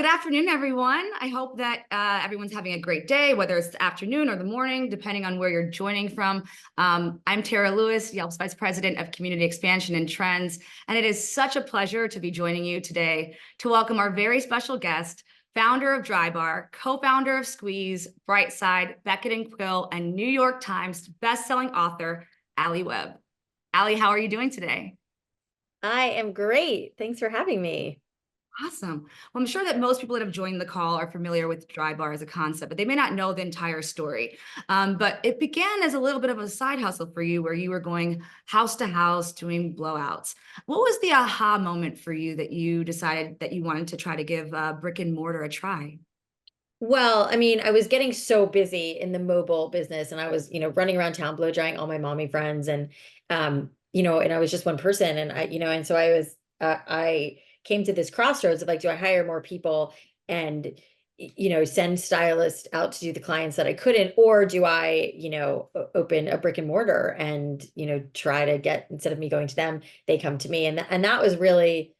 Good afternoon, everyone. I hope that everyone's having a great day, whether it's the afternoon or the morning, depending on where you're joining from. I'm Tara Lewis, Yelp's Vice President of Community Expansion and Trends, and it is such a pleasure to be joining you today to welcome our very special guest, founder of Drybar, co-founder of Squeeze, Brightside, Beckett and Quill, and New York Times best-selling author, Alli Webb. Alli, how are you doing today? I am great. Thanks for having me. Awesome. Well, I'm sure that most people that have joined the call are familiar with Drybar as a concept, but they may not know the entire story. But it began as a little bit of a side hustle for you where you were going house to house doing blowouts. What was the aha moment for you that you decided that you wanted to try to give brick and mortar a try? Well, I mean, I was getting so busy in the mobile business and I was, running around town, blow drying all my mommy friends and I was just one person and and so I came to this crossroads of like, do I hire more people and, send stylists out to do the clients that I couldn't, or do I, open a brick and mortar and, try to get, instead of me going to them, they come to me. And that was really,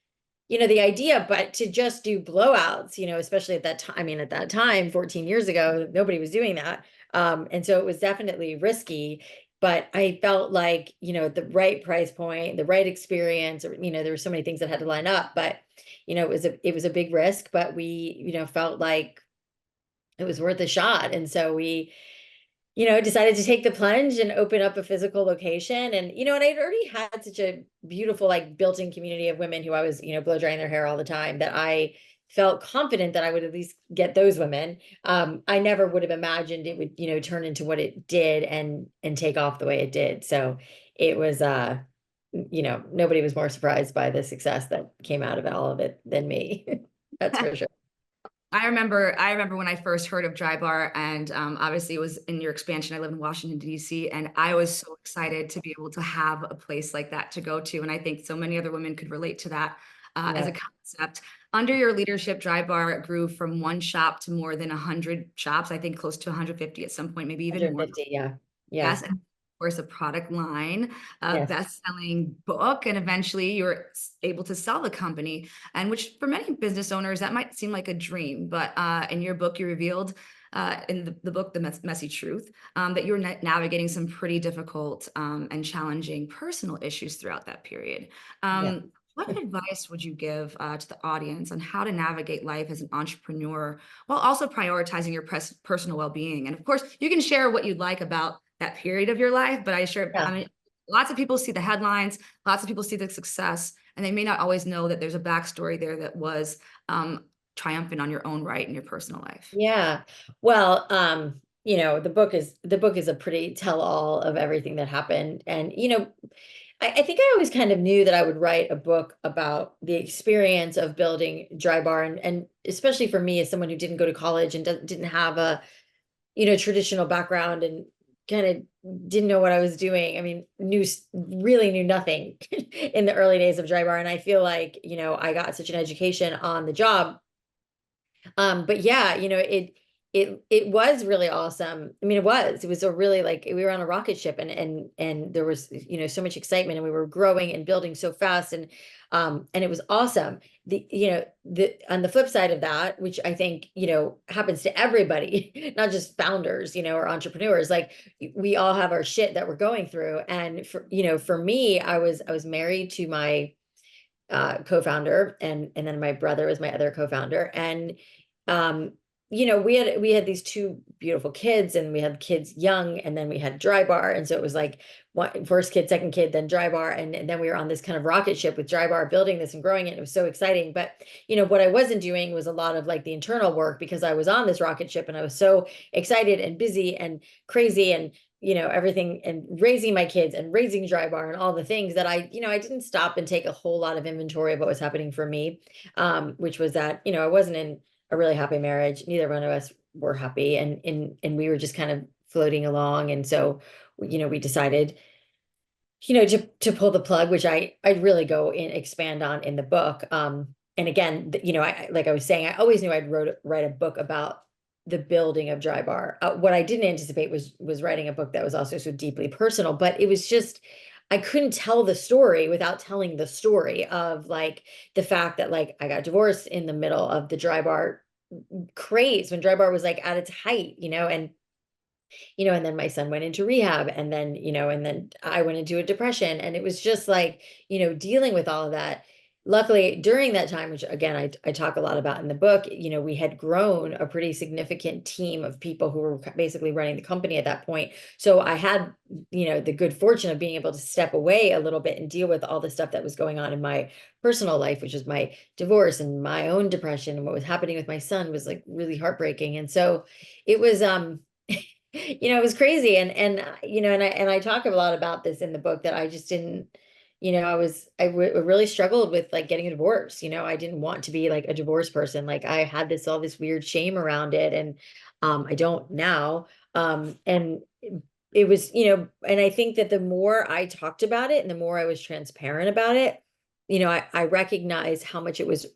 the idea, but to just do blowouts, especially at that time, I mean, at that time, 14 years ago, nobody was doing that. And so it was definitely risky, but I felt like, the right price point, the right experience, or, there were so many things that had to line up, but, it was a big risk, but we, felt like it was worth a shot. And so we, decided to take the plunge and open up a physical location. And I'd already had such a beautiful, like built-in community of women who I was, blow drying their hair all the time that I felt confident that I would at least get those women. I never would have imagined it would, turn into what it did and take off the way it did. So it was, nobody was more surprised by the success that came out of all of it than me. That's for sure. I remember when I first heard of Drybar, and obviously it was in your expansion. I live in Washington, D.C., and I was so excited to be able to have a place like that to go to. And I think so many other women could relate to that as a Yeah. concept. Under your leadership, Drybar grew from one shop to more than 100 shops, I think close to 150 at some point, maybe even more. 150. Yeah. Yeah. Yes, and of course, a product line, a Yes. best-selling book, and eventually you're able to sell the company. And which, for many business owners, that might seem like a dream. But in your book, you revealed in the book, The Messy Truth, that you were navigating some pretty difficult and challenging personal issues throughout that period. Yeah. What advice would you give to the audience on how to navigate life as an entrepreneur while also prioritizing your personal well-being? And of course, you can share what you'd like about that period of your life, but I Yeah. mean, lots of people see the headlines, lots of people see the success, and they may not always know that there's a backstory there that was triumphant on your own right in your personal life. Yeah. Well, the book is a pretty tell-all of everything that happened. And, I think I always kind of knew that I would write a book about the experience of building Drybar and especially for me as someone who didn't go to college and didn't have a, traditional background and kind of didn't know what I was doing. I mean, really knew nothing in the early days of Drybar. And I feel like, I got such an education on the job. But yeah, it was really awesome. I mean, it was a really, like, we were on a rocket ship and there was, so much excitement and we were growing and building so fast and it was awesome. The on the flip side of that, which I think, happens to everybody, not just founders, or entrepreneurs, like we all have our shit that we're going through. And for me, I was married to my co-founder and then my brother was my other co-founder and um we had these two beautiful kids and we had kids young and then we had Drybar and so it was like first kid, second kid, then Drybar and then we were on this kind of rocket ship with Drybar building this and growing it and it was so exciting. But what I wasn't doing was a lot of like the internal work because I was on this rocket ship and I was so excited and busy and crazy and everything and raising my kids and raising Drybar and all the things that I didn't stop and take a whole lot of inventory of what was happening for me, which was that, I wasn't in a really happy marriage. Neither one of us were happy and we were just kind of floating along. And so, we decided, to pull the plug, which I'd really go and expand on in the book. And again, like I was saying, I always knew I'd write a book about the building of Drybar. What I didn't anticipate was writing a book that was also so deeply personal, but it was just, I couldn't tell the story without telling the story of like the fact that like I got divorced in the middle of the Drybar craze when Drybar was like at its height, and then my son went into rehab and then I went into a depression and it was just like, dealing with all of that. Luckily, during that time, which again, I talk a lot about in the book, we had grown a pretty significant team of people who were basically running the company at that point. So I had, the good fortune of being able to step away a little bit and deal with all the stuff that was going on in my personal life, which was my divorce and my own depression and what was happening with my son was like really heartbreaking. And so it was, it was crazy. And I talk a lot about this in the book that I just didn't, really struggled with like getting a divorce. I didn't want to be like a divorce person. Like I had all this weird shame around it. And I don't now. And it was, and I think that the more I talked about it and the more I was transparent about it, I recognized how much it was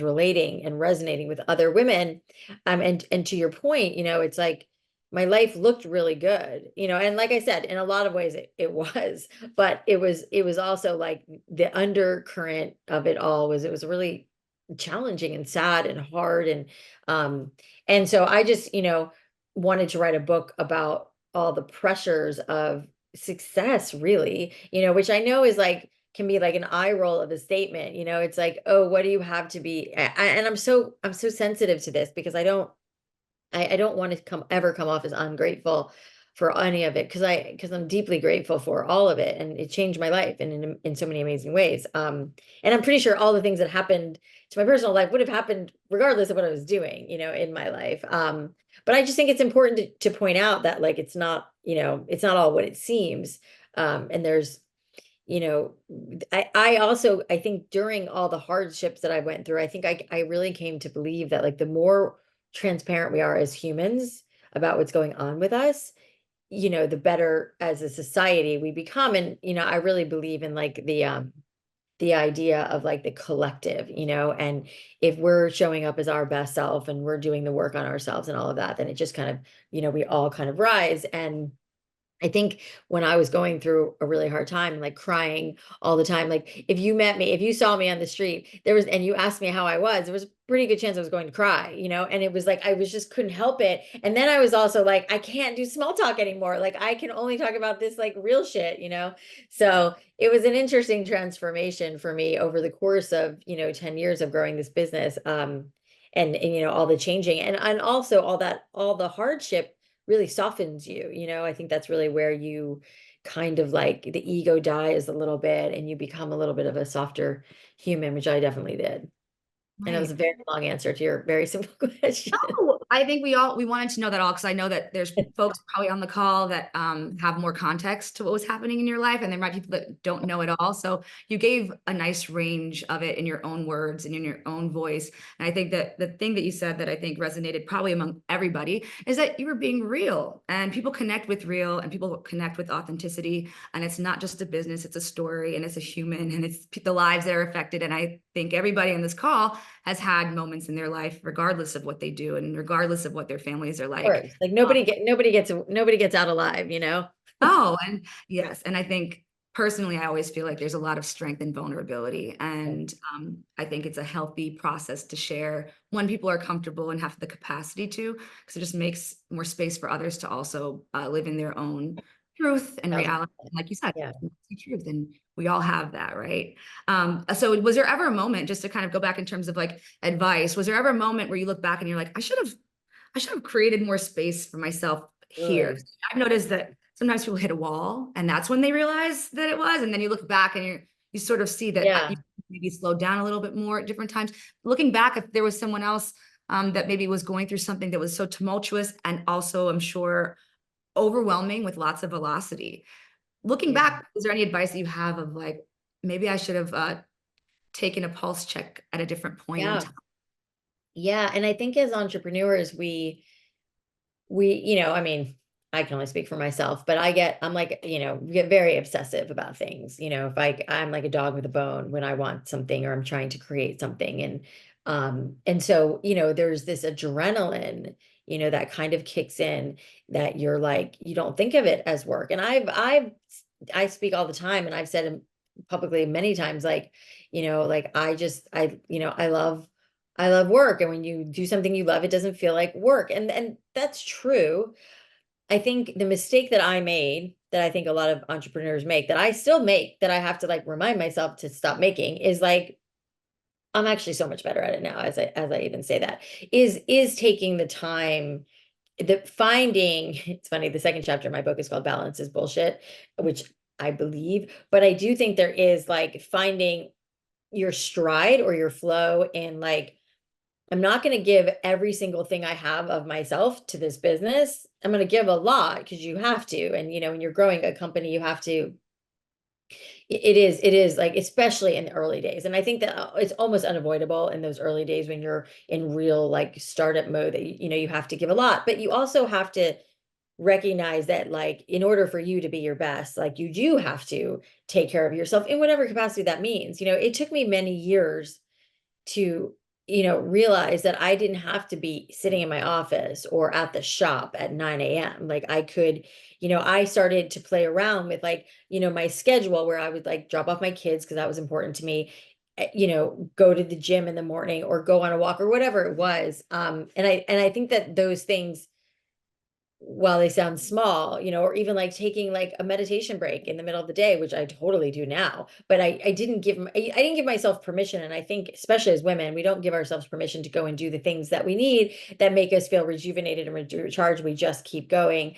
relating and resonating with other women. And to your point, it's like my life looked really good, and like I said, in a lot of ways it was, but it was also like the undercurrent of it all was it was really challenging and sad and hard. And so I just, wanted to write a book about all the pressures of success, really, which I know is like can be like an eye roll of a statement, it's like, oh, what do you have to be? And I'm so sensitive to this because I don't want to ever come off as ungrateful for any of it because I'm deeply grateful for all of it and it changed my life and in so many amazing ways. And I'm pretty sure all the things that happened to my personal life would have happened regardless of what I was doing, in my life. But I just think it's important to point out that like it's not, it's not all what it seems. And there's I also I think during all the hardships that I went through, I think I really came to believe that like the more transparent we are as humans about what's going on with us, the better as a society we become. And I really believe in like the idea of like the collective, and if we're showing up as our best self and we're doing the work on ourselves and all of that, then it just kind of, we all kind of rise. And I think when I was going through a really hard time, like crying all the time, like if you saw me on the street, and you asked me how I was, there was a pretty good chance I was going to cry, and it was like, I was just couldn't help it. And then I was also like, I can't do small talk anymore. Like I can only talk about this like real shit, So it was an interesting transformation for me over the course of, 10 years of growing this business. And all the changing and also all the hardship really softens you. I think that's really where you kind of like the ego dies a little bit and you become a little bit of a softer human, which I definitely did. And it was Right. a very long answer to your very simple question. Oh, I think we wanted to know that all because I know that there's folks probably on the call that have more context to what was happening in your life, and there might be people that don't know it all. So you gave a nice range of it in your own words and in your own voice. And I think that the thing that you said that I think resonated probably among everybody is that you were being real, and people connect with real, and people connect with authenticity. And it's not just a business; it's a story, and it's a human, and it's the lives that are affected. And I think everybody on this call has had moments in their life, regardless of what they do and regardless of what their families are Of like. course. Like nobody gets out alive. Oh, and yes. And I think personally, I always feel like there's a lot of strength and vulnerability. And I think it's a healthy process to share when people are comfortable and have the capacity to, because it just makes more space for others to also live in their own truth and reality. Like you said, Yeah. truth. And we all have that, right? So was there ever a moment, just to kind of go back in terms of like advice, was there ever a moment where you look back and you're like, I should have created more space for myself here? Good. I've noticed that sometimes people hit a wall and that's when they realize that it was. And then you look back and you sort of see that Yeah. you maybe slowed down a little bit more at different times. Looking back, if there was someone else that maybe was going through something that was so tumultuous and also, I'm sure, overwhelming with lots of velocity. Looking Yeah. back, is there any advice that you have of like, maybe I should have taken a pulse check at a different point in Yeah. time? Yeah. And I think as entrepreneurs, I mean, I can only speak for myself, but I'm like, get very obsessive about things. If I'm like a dog with a bone when I want something or I'm trying to create something. And so, there's this adrenaline, that kind of kicks in that you're like, you don't think of it as work. And I've I speak all the time, and I've said it publicly many times, like, like I love work. And when you do something you love, it doesn't feel like work. And that's true. I think the mistake that I made, that I think a lot of entrepreneurs make, that I still make, that I have to like remind myself to stop making, is like, I'm actually so much better at it now, as I even say that, is taking the time, the finding, it's funny, the second chapter of my book is called Balance is Bullshit, which I believe, but I do think there is like finding your stride or your flow, and like, I'm not going to give every single thing I have of myself to this business. I'm going to give a lot because you have to. And, when you're growing a company, you have to, it is like, especially in the early days. And I think that it's almost unavoidable in those early days when you're in real like startup mode, that, you have to give a lot, but you also have to recognize that, like, in order for you to be your best, like, you do have to take care of yourself in whatever capacity that means. It took me many years to, realize that I didn't have to be sitting in my office or at the shop at 9 a.m. Like, I could, I started to play around with, like, my schedule, where I would like drop off my kids because that was important to me, go to the gym in the morning or go on a walk or whatever it was. And I think that those things, while they sound small, or even like taking like a meditation break in the middle of the day, which I totally do now, but I didn't I didn't give myself permission. And I think, especially as women, we don't give ourselves permission to go and do the things that we need that make us feel rejuvenated and recharged. We just keep going.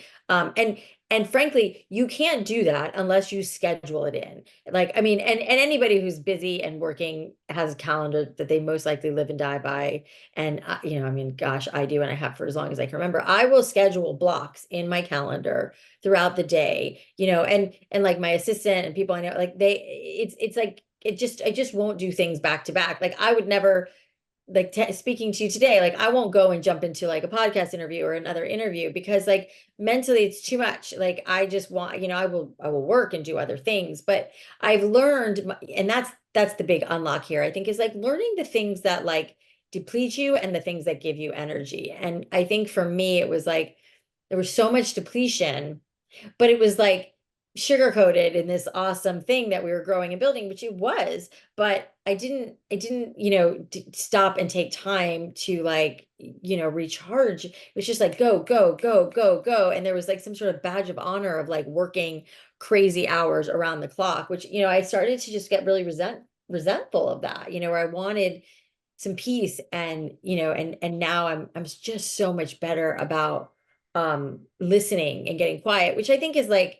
And frankly, you can't do that unless you schedule it in. Like, I mean, and anybody who's busy and working has a calendar that they most likely live and die by. And, I mean, gosh, I do, and I have for as long as I can remember. I will schedule blocks in my calendar throughout the day, and like my assistant and people I know, like it's like, I just won't do things back to back. Like, I would never, like, speaking to you today, like, I won't go and jump into like a podcast interview or another interview, because like mentally it's too much. Like, I just want, I will work and do other things, but I've learned, and that's the big unlock here, I think, is like learning the things that like deplete you and the things that give you energy. And I think for me, it was like, there was so much depletion, but it was like sugar coated in this awesome thing that we were growing and building, which it was. But I didn't stop and take time to like, recharge. It was just like, go, go, go, go, go. And there was like some sort of badge of honor of like working crazy hours around the clock, which, I started to just get really resentful of that, where I wanted some peace. And, and now I'm just so much better about listening and getting quiet, which I think is like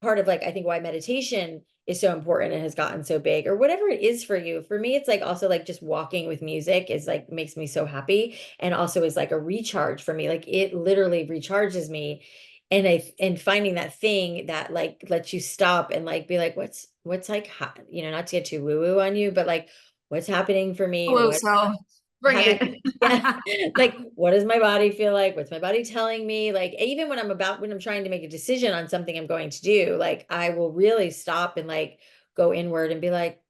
part of, like, I think why meditation is so important and has gotten so big, or whatever it is for you. For me, it's like also like just walking with music is like, makes me so happy, and also is like a recharge for me. Like, it literally recharges me. And finding that thing that like lets you stop and like be like, what's like, not to get too woo woo on you, but like, what's happening for me? Oh, so bring How does, yeah, it. like, what does my body feel like? What's my body telling me? Like, even when when I'm trying to make a decision on something I'm going to do, like, I will really stop and like go inward and be like,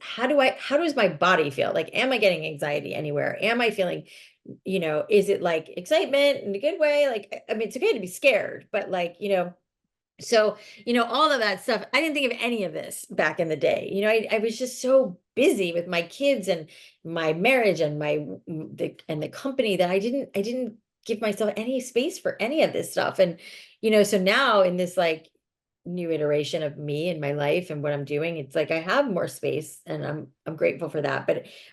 how does my body feel? Like, am I getting anxiety anywhere? Am I feeling, is it like excitement in a good way? Like, I mean, it's okay to be scared, but like, so, all of that stuff, I didn't think of any of this back in the day. I was just so busy with my kids and my marriage and the company, that I didn't give myself any space for any of this stuff. And, so now in this like new iteration of me and my life and what I'm doing, it's like I have more space, and I'm grateful for that.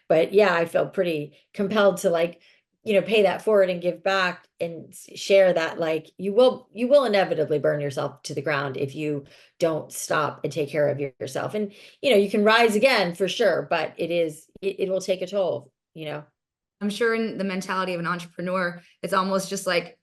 But yeah, I feel pretty compelled to like, pay that forward and give back and share that, like, you will inevitably burn yourself to the ground if you don't stop and take care of yourself. And you can rise again for sure, but it will take a toll. I'm sure in the mentality of an entrepreneur, it's almost just like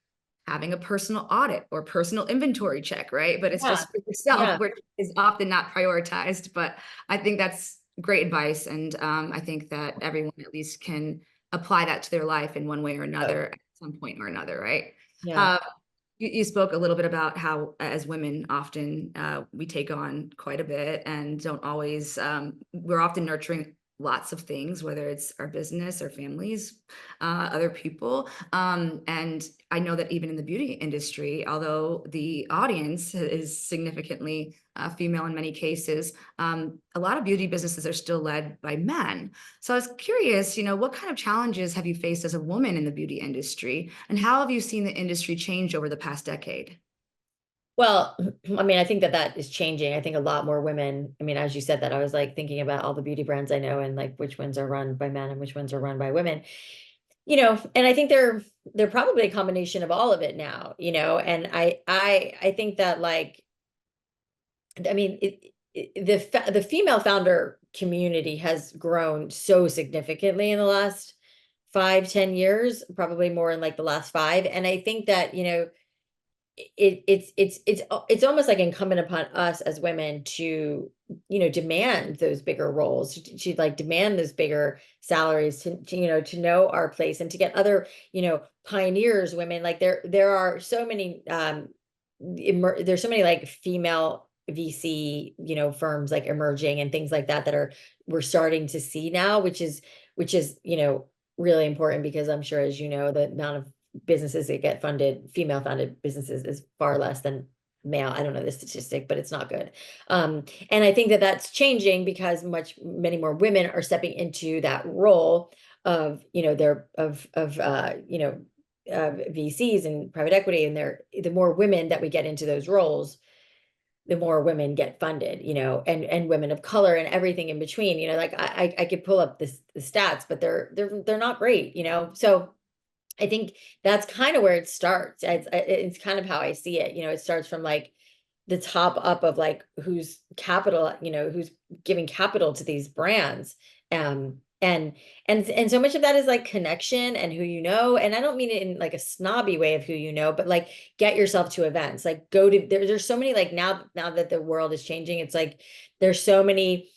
having a personal audit or personal inventory check, right? But it's Yeah, just for yourself, yeah, which is often not prioritized. But I think that's great advice. And I think that everyone at least can apply that to their life in one way or another at some point or another, right? yeah, Uh, you spoke a little bit about how, as women, often we take on quite a bit and don't always, we're often nurturing lots of things, whether it's our business, our families, other people. And I know that even in the beauty industry, although the audience is significantly female in many cases, a lot of beauty businesses are still led by men. So I was curious, what kind of challenges have you faced as a woman in the beauty industry, and how have you seen the industry change over the past decade? Well, I mean, I think that that is changing. I think a lot more women, I mean, as you said that, I was like thinking about all the beauty brands I know and like which ones are run by men and which ones are run by women. And I think they're probably a combination of all of it now, and I think that like, I mean, the female founder community has grown so significantly in the last 5, 10 years, probably more in like the last five. And I think that, it's almost like incumbent upon us as women to demand those bigger roles, to like demand those bigger salaries, to know our place and to get other pioneers, women. Like there are so many there's so many like female VC firms like emerging and things like that we're starting to see now, which is really important, because I'm sure, as the amount of businesses that get funded, female founded businesses, is far less than male. I don't know the statistic, but it's not good. And I think that that's changing because many more women are stepping into that role of, VCs and private equity. And the more women that we get into those roles, the more women get funded, and women of color and everything in between. Like I could pull up the stats, but they're not great. So I think that's kind of where it starts. It's kind of how I see it. It starts from like the top up of like who's capital, who's giving capital to these brands. And so much of that is like connection and who you know. And I don't mean it in like a snobby way of who you know, but like get yourself to events. Like there's so many, like now that the world is changing, it's like there's so many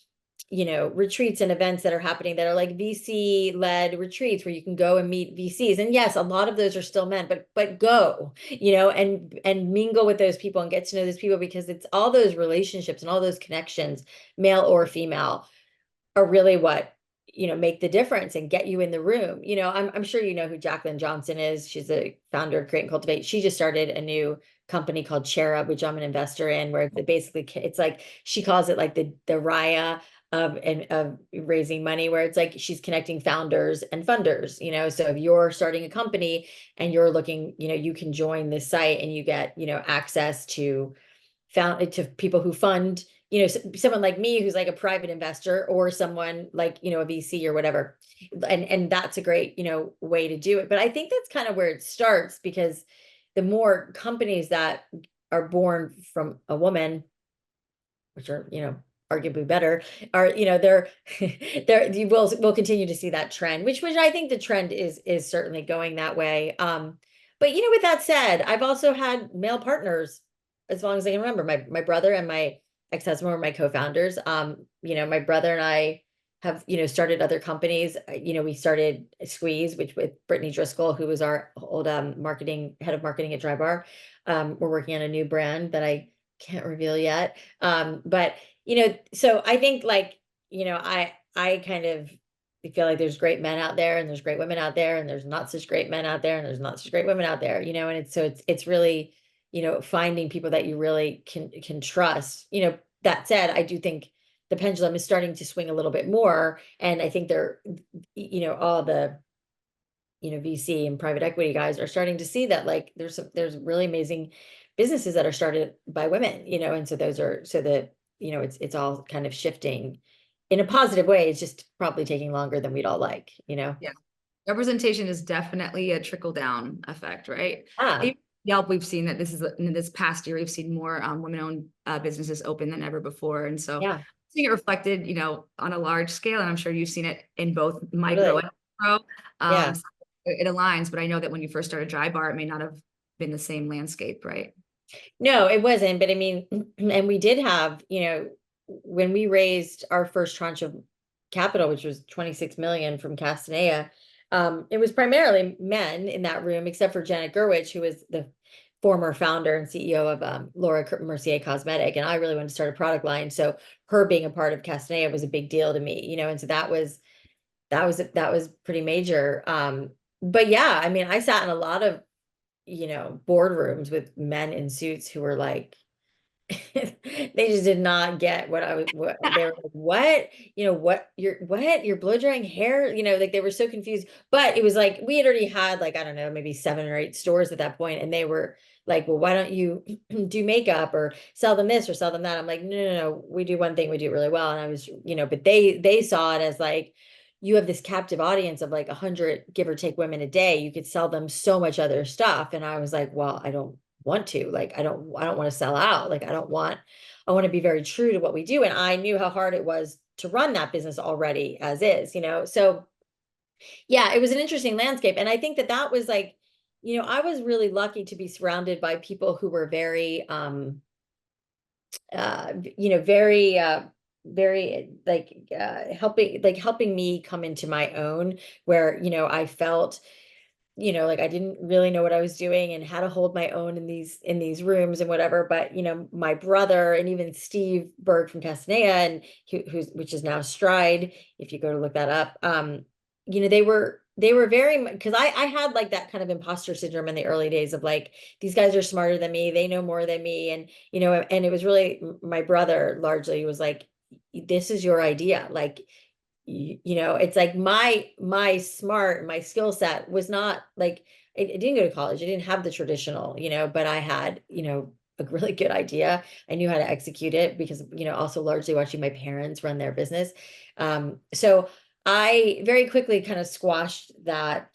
retreats and events that are happening that are like VC led retreats where you can go and meet VCs. And yes, a lot of those are still men, but go, and mingle with those people and get to know those people, because it's all those relationships and all those connections, male or female, are really what, make the difference and get you in the room. I'm sure you know who Jacqueline Johnson is. She's a founder of Create and Cultivate. She just started a new company called Cherub, which I'm an investor in, where basically it's like, she calls it like the Raya of raising money, where it's like she's connecting founders and funders. So if you're starting a company and you're looking, you can join this site and you get access to people who fund, someone like me who's like a private investor, or someone like a VC or whatever. And that's a great way to do it. But I think that's kind of where it starts, because the more companies that are born from a woman, which are arguably better, are they're we'll continue to see that trend, which I think the trend is certainly going that way. But with that said, I've also had male partners as long as I can remember. My brother and my ex-husband were my co-founders. My brother and I have started other companies. We started Squeeze, which with Brittany Driscoll, who was our old head of marketing at Drybar. We're working on a new brand that I can't reveal yet. But so I think like, I kind of feel like there's great men out there and there's great women out there, and there's not such great men out there and there's not such great women out there, and it's really, finding people that you really can trust. That said, I do think the pendulum is starting to swing a little bit more. And I think all the, VC and private equity guys are starting to see that like there's really amazing businesses that are started by women, and so it's all kind of shifting in a positive way. It's just probably taking longer than we'd all like. Yeah. Representation is definitely a trickle down effect, right? Ah, Yelp, we've seen that in this past year, we've seen more women-owned businesses open than ever before. And so yeah, seeing it reflected, on a large scale, and I'm sure you've seen it in both micro really. and macro. Yeah. So it aligns, but I know that when you first started Drybar, it may not have been the same landscape, right? No, it wasn't. But I mean, and we did have, when we raised our first tranche of capital, which was 26 million from Castanea, it was primarily men in that room, except for Janet Gerwich, who was former founder and CEO of Laura Mercier Cosmetic, and I really wanted to start a product line. So her being a part of Castanea was a big deal to me, and so that was pretty major. But yeah, I mean, I sat in a lot of, boardrooms with men in suits who were like, they just did not get what they were like, what you're blow drying hair, like they were so confused. But it was like we had already had like, I don't know, maybe 7 or 8 stores at that point, and they were like, well, why don't you do makeup or sell them this or sell them that? I'm like, no, no, no, we do one thing, we do it really well. And I was, but they saw it as like, you have this captive audience of like 100 give or take women a day, you could sell them so much other stuff. And I was like, well, I don't want to, like, I don't want to sell out. Like, I want to be very true to what we do. And I knew how hard it was to run that business already as is, so yeah, it was an interesting landscape. And I think that was like, I was really lucky to be surrounded by people who were very very very helping me come into my own, where I felt like I didn't really know what I was doing and how to hold my own in these rooms and whatever. But my brother and even Steve Berg from Castanea, and which is now Stride, if you go to look that up, they were very, because I had like that kind of imposter syndrome in the early days of like, these guys are smarter than me, they know more than me. And and it was really my brother largely was like, this is your idea. Like, it's like my skill set was not like, I didn't go to college, I didn't have the traditional, but I had a really good idea. I knew how to execute it because also largely watching my parents run their business. So I very quickly kind of squashed that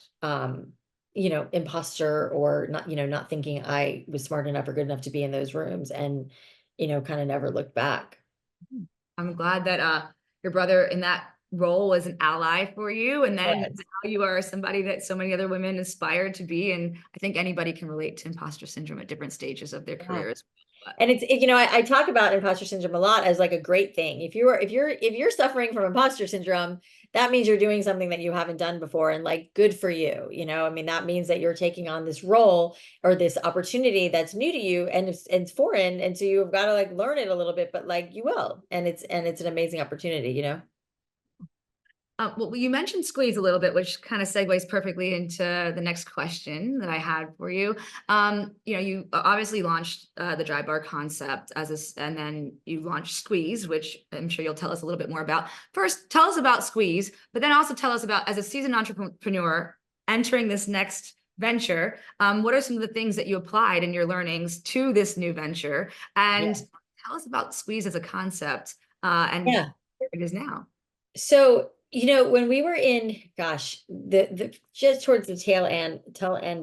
imposter, or not thinking I was smart enough or good enough to be in those rooms, and kind of never looked back. I'm glad that your brother in that role was an ally for you, and then Yes. now you are somebody that so many other women aspire to be. And I think anybody can relate to imposter syndrome at different stages of their Yeah. careers. But And I talk about imposter syndrome a lot as like a great thing. If you're suffering from imposter syndrome, that means you're doing something that you haven't done before, and like, good for you. I mean, that means that you're taking on this role or this opportunity that's new to you, and it's foreign. And so you've got to like learn it a little bit, but like you will. And it's an amazing opportunity. well, you mentioned squeeze a little bit, which kind of segues perfectly into the next question that I had for you. You obviously launched the Drybar concept and then you launched Squeeze, which I'm sure you'll tell us a little bit more about. First, tell us about Squeeze, but then also tell us about, as a seasoned entrepreneur entering this next venture, what are some of the things that you applied in your learnings to this new venture? And Yeah. tell us about Squeeze as a concept and Yeah. where it is now. So, when we were in, gosh, the just towards the tail end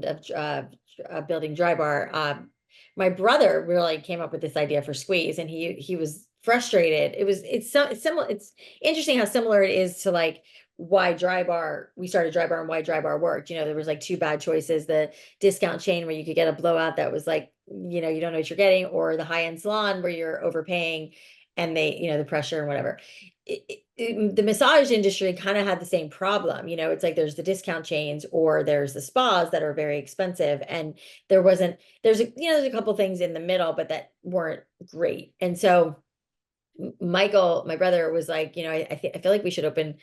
of building Drybar, my brother really came up with this idea for Squeeze, and he was frustrated. It's similar. It's interesting how similar it is to like why Drybar, we started Drybar and why Drybar worked. There was like two bad choices: the discount chain where you could get a blowout that was like, you don't know what you're getting, or the high-end salon where you're overpaying and the pressure and whatever. The massage industry kind of had the same problem. It's like there's the discount chains or there's the spas that are very expensive. And there's a couple things in the middle, but that weren't great. And so Michael, my brother, was like, I feel like we should open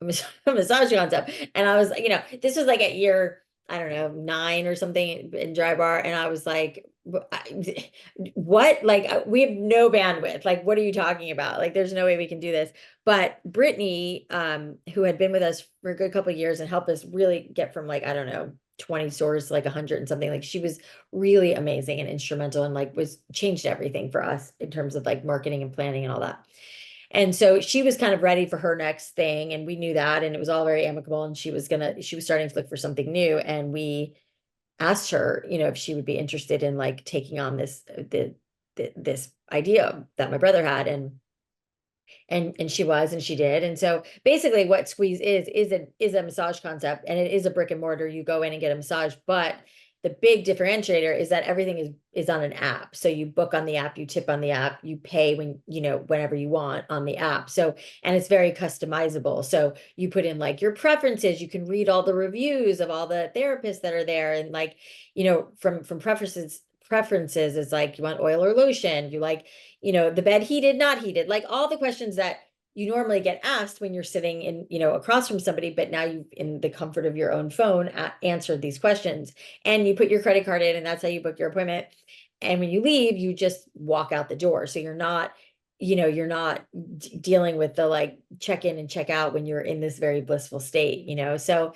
a massage concept. And I was, this was like at year, I don't know, 9 or something in Drybar. And I was like, what? Like, we have no bandwidth. Like, what are you talking about? Like, there's no way we can do this. But Brittany, who had been with us for a good couple of years and helped us really get from like, I don't know, 20 stores to like 100 and something, like she was really amazing and instrumental, and like was changed everything for us in terms of like marketing and planning and all that. And so she was kind of ready for her next thing, and we knew that, and it was all very amicable, and she was starting to look for something new, and we asked her, if she would be interested in like taking on this idea that my brother had, and she was, and she did. And so basically what Squeeze is a massage concept, and it is a brick and mortar. You go in and get a massage, but the big differentiator is that everything is on an app. So you book on the app, you tip on the app, you pay whenever you want on the app. So, and it's very customizable. So you put in like your preferences, you can read all the reviews of all the therapists that are there, and like, from preferences is like, you want oil or lotion? You like, the bed heated, not heated, like all the questions that you normally get asked when you're sitting in, across from somebody, but now you've in the comfort of your own phone answered these questions, and you put your credit card in, and that's how you book your appointment. And when you leave, you just walk out the door. So you're not dealing with the like check in and check out when you're in this very blissful state, so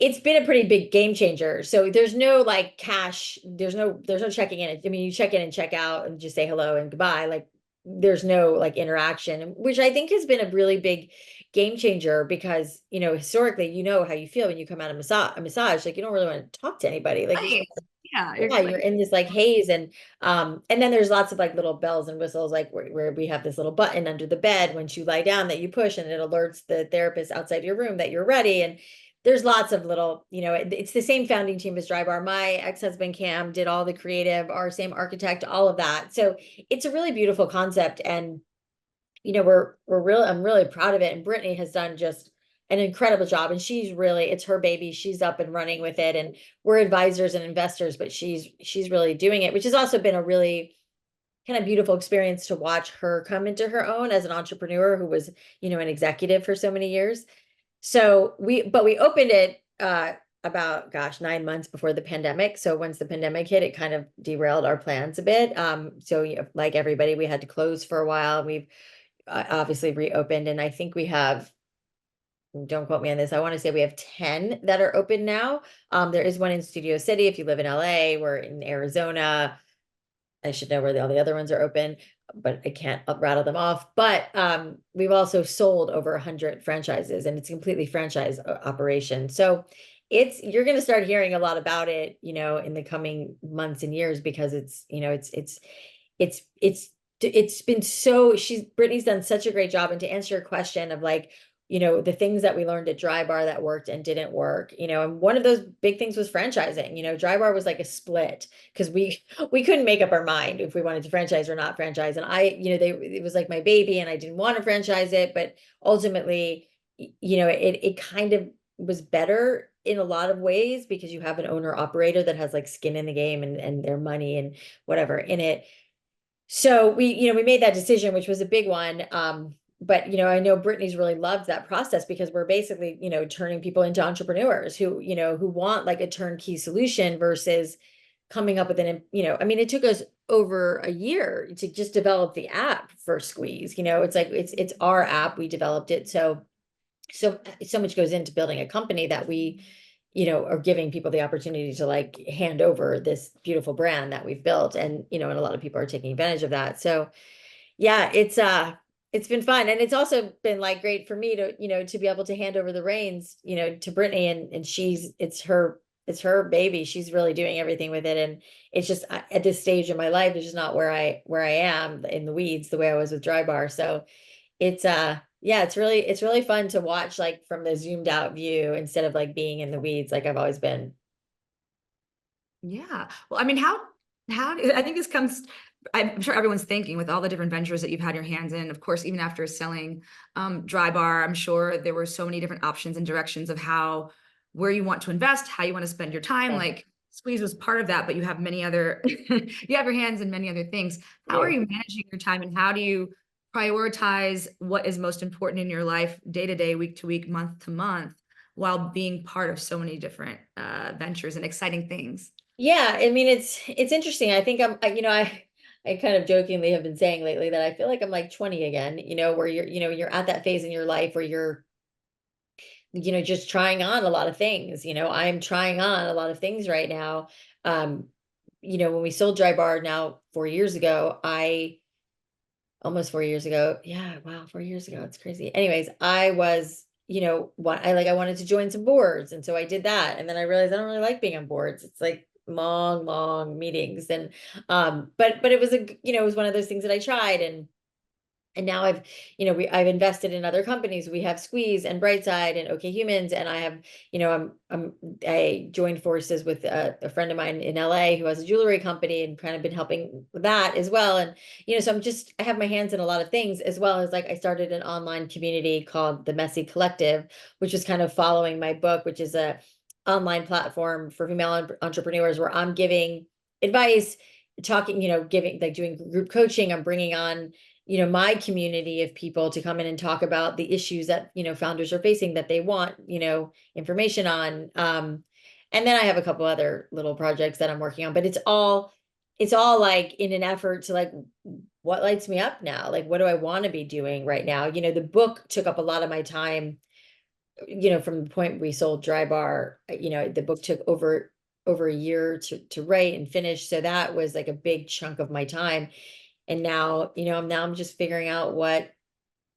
it's been a pretty big game changer. So there's no like cash, there's no checking in. I mean, you check in and check out and just say hello and goodbye. Like there's no like interaction, which I think has been a really big game changer because, historically, how you feel when you come out of a massage, like you don't really want to talk to anybody. Like Right. Yeah, yeah, you're in this like haze, and then there's lots of like little bells and whistles, like where we have this little button under the bed once you lie down that you push, and it alerts the therapist outside your room that you're ready. And there's lots of little, it's the same founding team as Drybar. My ex-husband Cam did all the creative, our same architect, all of that. So it's a really beautiful concept, and I'm really proud of it. And Brittany has done just an incredible job, and it's her baby. She's up and running with it, and we're advisors and investors, but she's really doing it, which has also been a really kind of beautiful experience to watch her come into her own as an entrepreneur who was, an executive for so many years. So we opened it about 9 months before the pandemic. So once the pandemic hit, it kind of derailed our plans a bit. So like everybody, we had to close for a while. We've obviously reopened, and I think we have, don't quote me on this, I want to say we have 10 that are open now. There is one in Studio City. If you live in LA, we're in Arizona. I should know where all the other ones are open, but I can't rattle them off. But we've also sold over 100 franchises, and it's a completely franchise operation. So you're going to start hearing a lot about it, in the coming months and years, because it's been Brittany's done such a great job. And to answer your question of like, the things that we learned at Drybar that worked and didn't work, and one of those big things was franchising. Drybar was like a split because we couldn't make up our mind if we wanted to franchise or not franchise. And it was like my baby, and I didn't want to franchise it, but ultimately, it kind of was better in a lot of ways because you have an owner operator that has like skin in the game and their money and whatever in it. So we made that decision, which was a big one. But I know Brittany's really loved that process because we're basically, turning people into entrepreneurs who want like a turnkey solution versus coming up with I mean, it took us over a year to just develop the app for Squeeze. It's like it's our app. We developed it. So much goes into building a company that we are giving people the opportunity to like hand over this beautiful brand that we've built. And and a lot of people are taking advantage of that. So yeah, it's been fun. And it's also been like great for me to, to be able to hand over the reins, to Brittany, and it's her baby. She's really doing everything with it. And it's just at this stage in my life, it's just not where I am in the weeds the way I was with Drybar. So it's yeah, it's really fun to watch like from the zoomed out view instead of like being in the weeds like I've always been. Yeah. Well, I mean, I think this comes, I'm sure everyone's thinking with all the different ventures that you've had your hands in, of course, even after selling Drybar, I'm sure there were so many different options and directions of where you want to invest, how you want to spend your time. Yeah. Like Squeeze was part of that, but you have many other, you have your hands in many other things. How are you managing your time, and how do you prioritize what is most important in your life day to day, week to week, month to month, while being part of so many different ventures and exciting things? Yeah, I mean it's interesting. I think I kind of jokingly have been saying lately that I feel like I'm like 20 again, where you're at that phase in your life where you're just trying on a lot of things. I'm trying on a lot of things right now. When we sold Drybar now 4 years ago, almost 4 years ago. Yeah, wow, 4 years ago. It's crazy. Anyways, I was, I wanted to join some boards. And so I did that. And then I realized I don't really like being on boards. It's like long, long meetings. And but it was it was one of those things that I tried, and now I've invested in other companies. We have Squeeze and Brightside and OK Humans, and I have, I joined forces with a friend of mine in LA who has a jewelry company and kind of been helping with that as well. And so I have my hands in a lot of things, as well as like I started an online community called the Messy Collective, which is kind of following my book, which is a online platform for female entrepreneurs where I'm giving advice, talking, giving, like doing group coaching. I'm bringing on, my community of people to come in and talk about the issues that, founders are facing that they want, information on. And then I have a couple other little projects that I'm working on, but it's all like in an effort to like, what lights me up now? Like, what do I want to be doing right now? The book took up a lot of my time, from the point we sold Drybar, the book took over a year to write and finish. So that was like a big chunk of my time. And now, I'm just figuring out what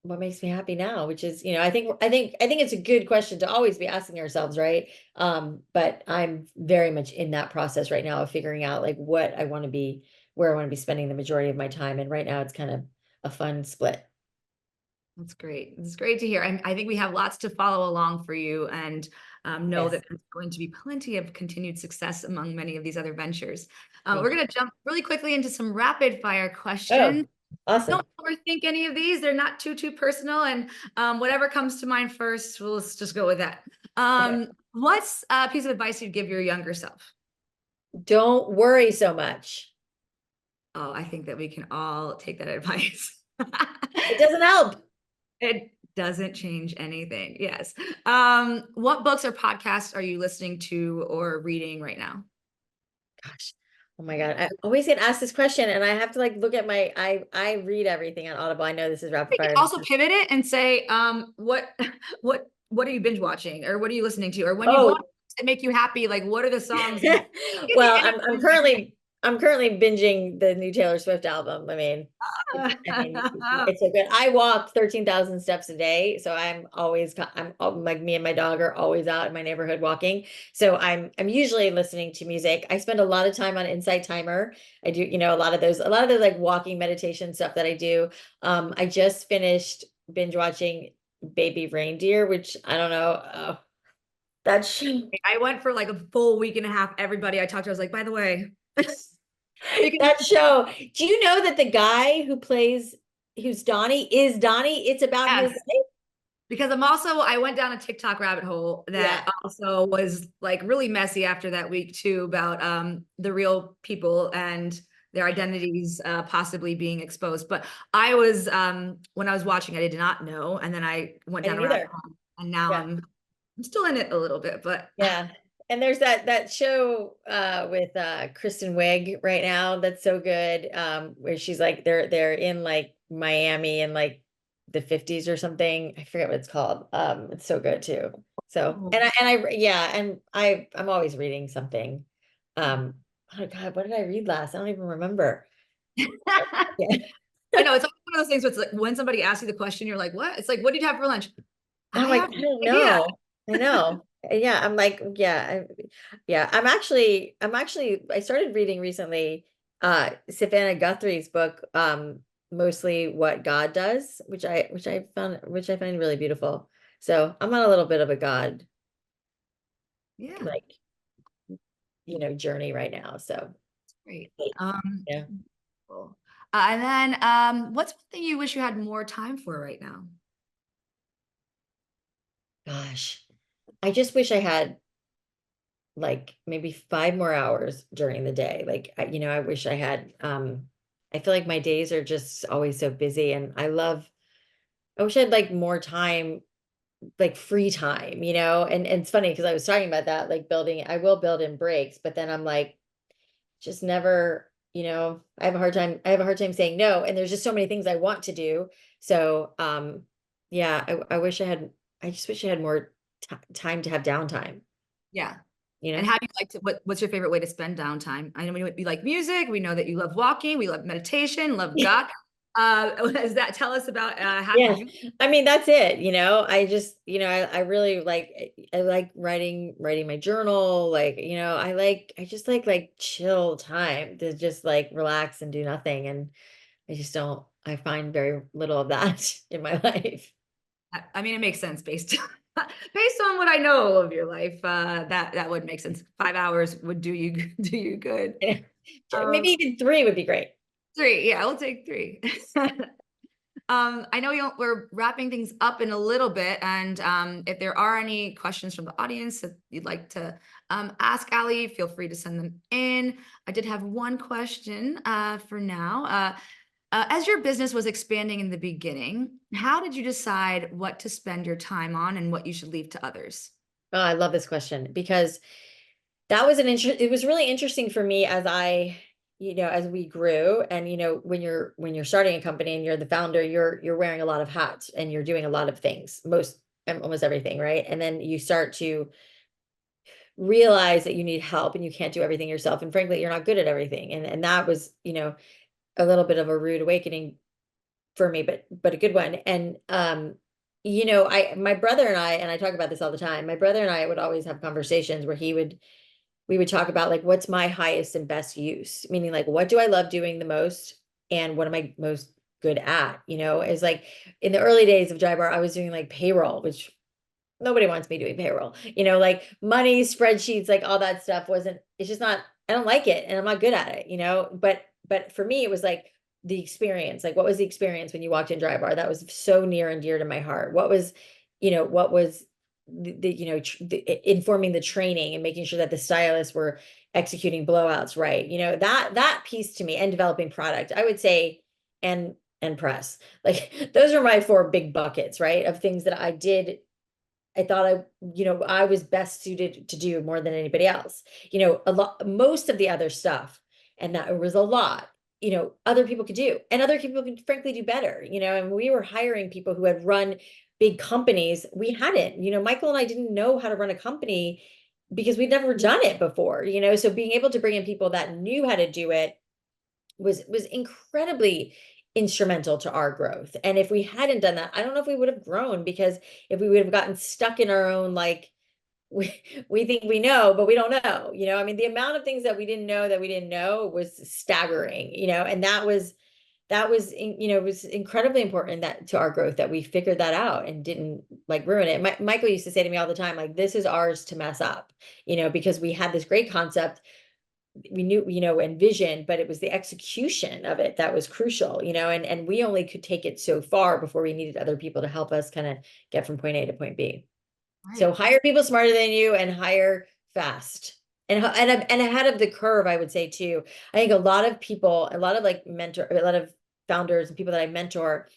makes me happy now, which is, I think it's a good question to always be asking ourselves, right? But I'm very much in that process right now of figuring out like what I want to be, where I want to be spending the majority of my time. And right now it's kind of a fun split. That's great. It's great to hear. I think we have lots to follow along for you, and know Yes. that there's going to be plenty of continued success among many of these other ventures. Thank We're you. going to jump really quickly into some rapid fire Oh, questions. awesome. Don't overthink any of these. They're not too personal, and whatever comes to mind first, let's just go with that. Okay. What's a piece of advice you'd give your younger self? Don't worry so much. Oh, I think that we can all take that advice. It doesn't help. It doesn't change anything. Yes. What books or podcasts are you listening to or reading right now? Gosh. Oh my God. I always get asked this question and I have to like look at I read everything on Audible. I know this is rapid You could fire. also pivot it and say, what are you binge watching, or what are you listening to, or when you go on Oh, that make you happy, like what are the songs? It could be well, I'm anything. currently binging the new Taylor Swift album. It's so good. I walk 13,000 steps a day, so I'm like me and my dog are always out in my neighborhood walking. So I'm usually listening to music. I spend a lot of time on Insight Timer. I do, a lot of those like walking meditation stuff that I do. I just finished binge watching Baby Reindeer, which I don't know. That's I went for like a full week and a half. Everybody I talked to, I was like, by the way, because that show. Do you know that the guy who's Donnie is Donnie? It's about his yes, life. because I went down a TikTok rabbit hole Yeah. that also was like really messy after that week too, about the real people and their identities possibly being exposed. But I was when I was watching, I did not know, and then I went I down didn't a rabbit either. hole, and now Yeah. I'm still in it a little bit, but Yeah. And there's that show with Kristen Wiig right now that's so good. Where she's like they're in like Miami in like the 50s or something. I forget what it's called. It's so good too. So I'm always reading something. Um oh God, what did I read last? I don't even remember. Yeah. I know it's always one of those things where it's like when somebody asks you the question, you're like, what? It's like, what did you have for lunch? I I'm like, have I no don't idea. know. I know. Yeah, I'm like, yeah. I started reading recently Savannah Guthrie's book, Mostly What God Does, which I find really beautiful. So I'm on a little bit of a God Yeah, like, journey right now. So great. Um, yeah, cool. And then what's one thing you wish you had more time for right now? gosh. I just wish I had like maybe 5 more hours during the day. Like, I wish I had, I feel like my days are just always so busy and I wish I had like more time, like free time, and it's funny because I was talking about that, like I will build in breaks, but then I'm like, just never, I have a hard time saying no. And there's just so many things I want to do. So, yeah, I just wish I had more time to have downtime, Yeah. you And know? how do you like to, what's your favorite way to spend downtime? I know you like music. We know that you love walking. We love meditation, love God. Does that tell us about how you Yeah, do? I mean that's it, I just, I really like writing my journal, like, I just like chill time to just like relax and do nothing. And I find very little of that in my life. I mean, it makes sense based based on what I know of your life. That would make sense. 5 hours would do you do you good. Maybe even 3 would be great. Three, yeah, I'll take three. I know we're wrapping things up in a little bit, and if there are any questions from the audience that you'd like to ask Alli, feel free to send them in. I did have one question for now. As your business was expanding in the beginning, how did you decide what to spend your time on and what you should leave to others? Oh, I love this question because that was it was really interesting for me as as we grew. And when you're starting a company and you're the founder, you're wearing a lot of hats and you're doing a lot of things, almost everything, right? And then you start to realize that you need help and you can't do everything yourself. And frankly, you're not good at everything. And that was, a little bit of a rude awakening for me, but a good one. And my brother and I talk about this all the time. My brother and I would always have conversations where we would talk about like, what's my highest and best use? Meaning like, what do I love doing the most? And what am I most good at? It's like in the early days of Drybar, I was doing like payroll, which nobody wants me doing payroll, like money, spreadsheets, like all that stuff it's just not, I don't like it and I'm not good at it, but for me, it was like the experience, like what was the experience when you walked in Drybar? That was so near and dear to my heart. What was informing the training and making sure that the stylists were executing blowouts right, that piece to me, and developing product, I would say, and press, like those are my four big buckets, right, of things that I thought I was best suited to do more than anybody else. Most of the other stuff, and that was a lot, other people could do, and other people could frankly do better, and we were hiring people who had run big companies. We hadn't, Michael and I didn't know how to run a company because we'd never done it before, so being able to bring in people that knew how to do it was incredibly instrumental to our growth. And if we hadn't done that, I don't know if we would have grown, because if we would have gotten stuck in our own, like, we think we know, but we don't know, I mean, the amount of things that we didn't know was staggering, and that was, it was incredibly important that to our growth that we figured that out and didn't like ruin it. Michael used to say to me all the time, like, this is ours to mess up, because we had this great concept, we knew, and vision, but it was the execution of it that was crucial, and we only could take it so far before we needed other people to help us kind of get from point A to point B. So Right. hire people smarter than you and hire fast. And ahead of the curve, I would say too. I think a lot of people, a lot of founders and people that I mentor,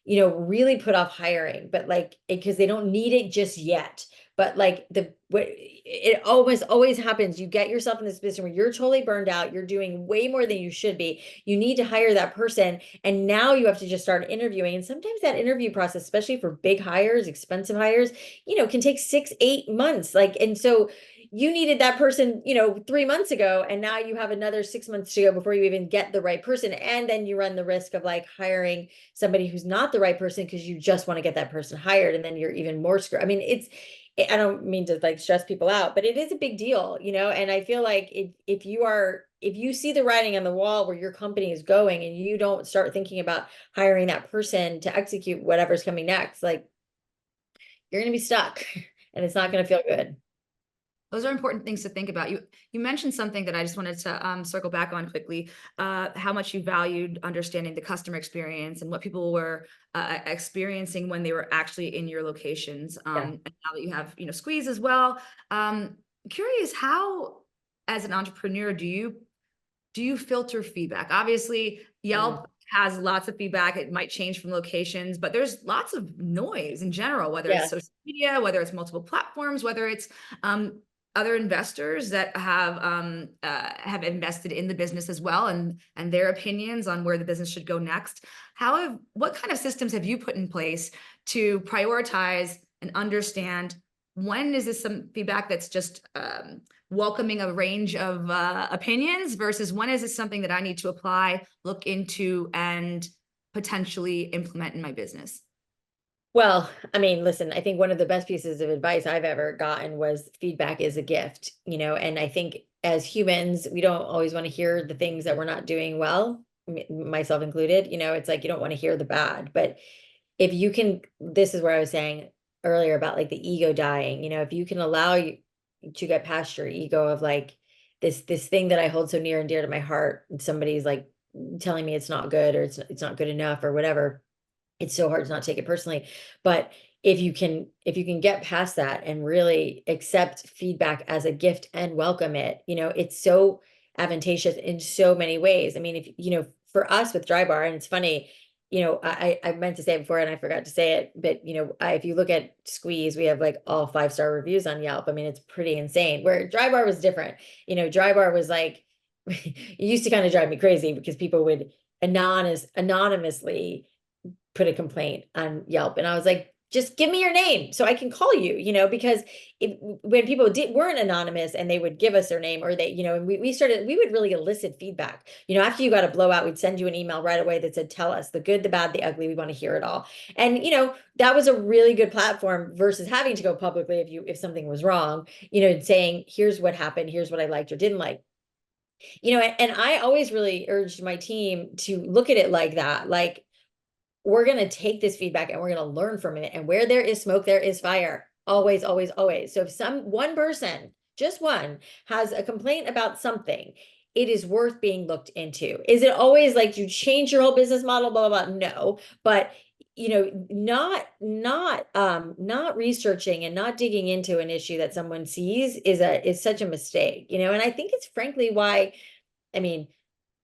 really put off hiring, but like, because they don't need it just yet. But like it always happens. You get yourself in this position where you're totally burned out. You're doing way more than you should be. You need to hire that person. And now you have to just start interviewing. And sometimes that interview process, especially for big hires, expensive hires, can take 6-8 months. Like, and so you needed that person, 3 months ago, and now you have another 6 months to go before you even get the right person. And then you run the risk of like hiring somebody who's not the right person because you just want to get that person hired. And then you're even more screwed. I mean, I don't mean to like stress people out, but it is a big deal, and I feel like if you see the writing on the wall where your company is going and you don't start thinking about hiring that person to execute whatever's coming next, like you're going to be stuck and it's not going to feel good. Those are important things to think about. You mentioned something that I just wanted to circle back on quickly, how much you valued understanding the customer experience and what people were experiencing when they were actually in your locations. Yeah. And now that you have, Squeeze as well. Curious, how, as an entrepreneur, do you filter feedback? Obviously, Yelp has lots of feedback. It might change from locations, but there's lots of noise in general, whether it's social media, whether it's multiple platforms, whether it's other investors that have invested in the business as well, and their opinions on where the business should go next. What kind of systems have you put in place to prioritize and understand when is this some feedback that's just welcoming a range of opinions versus when is this something that I need to apply, look into, and potentially implement in my business? Well, I mean, listen, I think one of the best pieces of advice I've ever gotten was feedback is a gift, and I think as humans, we don't always want to hear the things that we're not doing well, myself included, it's like you don't want to hear the bad, but if you can, this is where I was saying earlier about like the ego dying, if you can allow you to get past your ego of like this thing that I hold so near and dear to my heart, and somebody's like telling me it's not good or it's not good enough or whatever, it's so hard to not take it personally. But if you can get past that and really accept feedback as a gift and welcome it, it's so advantageous in so many ways. I mean, if for us with Drybar, and it's funny, I meant to say it before and I forgot to say it, but if you look at Squeeze, we have like all 5-star reviews on Yelp. I mean, it's pretty insane. Where Drybar was different. Drybar was like, it used to kind of drive me crazy because people would anonymously put a complaint on Yelp. And I was like, just give me your name so I can call you, because when people weren't anonymous and they would give us their name, or and we would really elicit feedback. After you got a blowout, we'd send you an email right away that said, tell us the good, the bad, the ugly. We want to hear it all. And, that was a really good platform versus having to go publicly if something was wrong, saying, here's what happened, here's what I liked or didn't like. And I always really urged my team to look at it like that. Like, we're going to take this feedback and we're going to learn from it. And where there is smoke, there is fire. Always, always, always. So if one person, just one, has a complaint about something, it is worth being looked into. Is it always like you change your whole business model, blah, blah, blah? No, but not researching and not digging into an issue that someone sees is such a mistake, and I think it's frankly why, I mean,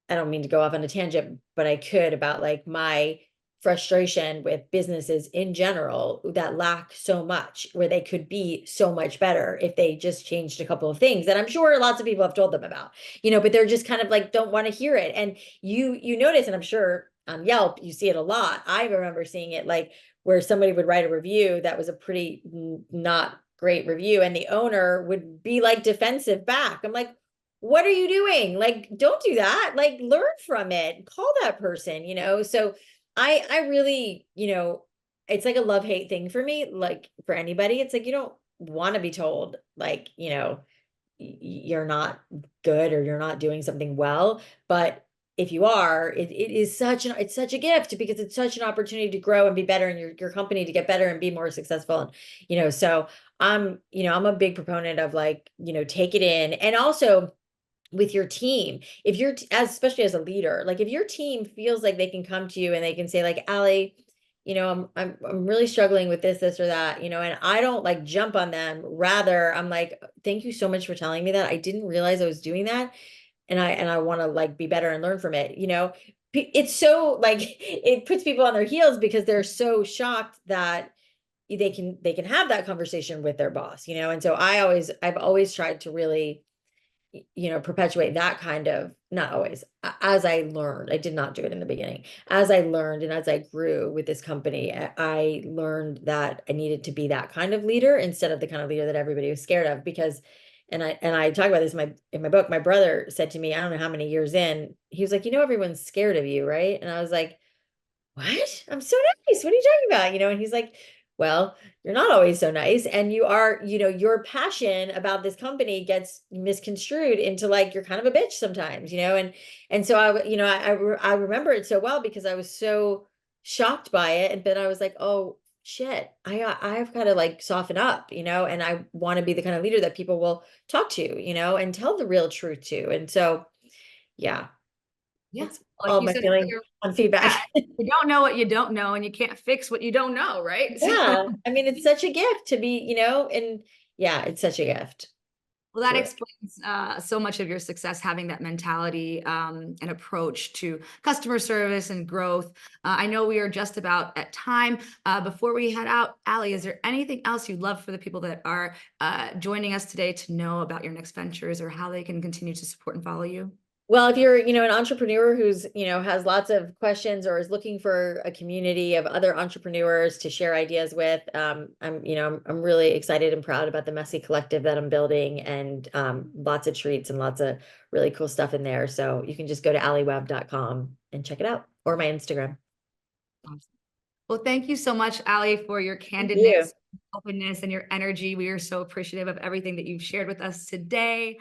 I don't mean to go off on a tangent, but I could, about like my frustration with businesses in general that lack so much, where they could be so much better if they just changed a couple of things that I'm sure lots of people have told them about, but they're just kind of like, don't want to hear it. And you notice, and I'm sure on Yelp, you see it a lot. I remember seeing it like where somebody would write a review that was a pretty not great review, and the owner would be like defensive back. I'm like, what are you doing? Like, don't do that. Like, learn from it. Call that person, So I really, it's like a love-hate thing for me. Like, for anybody, it's like you don't want to be told like, you're not good or you're not doing something well. But if you are, it's such a gift, because it's such an opportunity to grow and be better, and your company to get better and be more successful. And, so I'm a big proponent of like, take it in. And also, with your team, if you're especially as a leader, like if your team feels like they can come to you and they can say like, Alli, I'm really struggling with this or that, and I don't like jump on them. Rather, I'm like, thank you so much for telling me that. I didn't realize I was doing that. And I want to like be better and learn from it. It's so like, it puts people on their heels because they're so shocked that they can have that conversation with their boss, and so I've always tried to really perpetuate that kind of, not always, as I learned. I did not do it in the beginning. As I learned and as I grew with this company, I learned that I needed to be that kind of leader instead of the kind of leader that everybody was scared of. Because, and I talk about this in my book. My brother said to me, I don't know how many years in, he was like, everyone's scared of you, right? And I was like, what? I'm so nice. What are you talking about? And he's like, well, you're not always so nice. And you are, your passion about this company gets misconstrued into like, you're kind of a bitch sometimes, and so I remember it so well because I was so shocked by it. And then I was like, oh shit, I've got to like soften up, and I want to be the kind of leader that people will talk to, and tell the real truth to. And so, yeah, Yeah. that's Like all you my said feeling earlier, on feedback. you don't know what you don't know, and you can't fix what you don't know, right? So, Yeah, I mean, it's such a gift to be, and yeah, it's such a gift. well, that Truly. explains so much of your success, having that mentality and approach to customer service and growth. I know we are just about at time. Before we head out, Alli, is there anything else you'd love for the people that are joining us today to know about your next ventures, or how they can continue to support and follow you? Well, if you're, an entrepreneur who's, has lots of questions or is looking for a community of other entrepreneurs to share ideas with, I'm really excited and proud about the Messy Collective that I'm building, and lots of treats and lots of really cool stuff in there. So you can just go to alliwebb.com and check it out, or my Instagram. Awesome. Well, thank you so much, Alli, for your Thank you. candidness, openness, and your energy. We are so appreciative of everything that you've shared with us today.